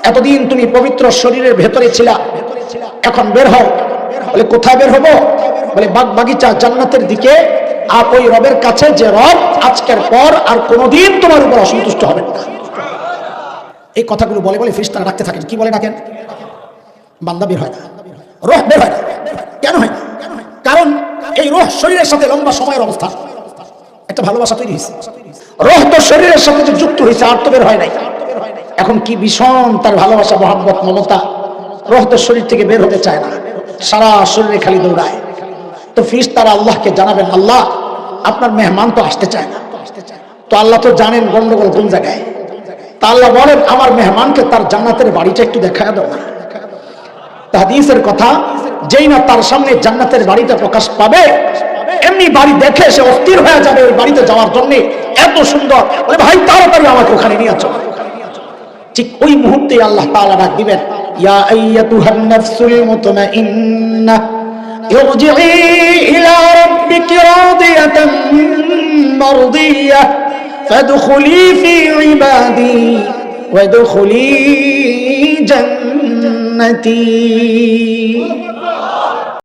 এতদিন তুমি পবিত্র শরীরের ভেতরে ছিলা, এখন বের হও। বলে কোথায় বের হবো? বলে বাগ বাগিচা জান্নাতের দিকে। আপ ওই রবের কাছে যে রব আজকের পর আর কোনোদিন তোমার উপর অসন্তুষ্ট হবেন না। এই কথাগুলো বলে বলে ফেরেশতারা ডাকতে থাকেন। কি বলে ডাকেন? বান্দা বের হয় না, রূহ বের হয় না। কেন হয় না? কারণ এই রূহ শরীরের সাথে লম্বা সময়ের অবস্থা একটা ভালোবাসা তৈরি হয়েছে। রূহ তো শরীরের সাথে যে যুক্ত হয়েছে, আর তো বের হয় নাই। এখন কি ভীষণ তার ভালোবাসা, মহব্বত, মমতা। রূহ তো শরীর থেকে বের হতে চায় না, সারা শরীরে খালি দৌড়ায়। তো ফেরেশতারা আল্লাহকে জানাবেন, আল্লাহ আপনার মেহমান তো আসতে চায় না। তো আল্লাহ তো জানেন গন্ডগোল কোন জায়গায়। তা আল্লাহ বলেন, আমার মেহমানকে তার জান্নাতের বাড়িটা একটু দেখায় দাও না। হাদিসের কথা, যেই না তার সামনে জান্নাতের বাড়িটা প্রকাশ পাবে, এমনি বাড়ি দেখে সে অস্থির হয়ে যাবে ওই বাড়িতে যাওয়ার জন্য। এত সুন্দর, বলে ভাই তাড়াতাড়ি আমাকে ওখানে নিয়ে চলো। ঠিক ওই মুহূর্তে আল্লাহ তাআলা ডাক দিবেন, ইয়া আইয়াতুহান নাফসুল মুতমাইন্নাহ ইরজিই ইলা রাব্বিকি রাদিয়াতাম মারদিয়াহ ফাদখুলি ফি ইবাদি ওয়াদখুলি জান্নাতি।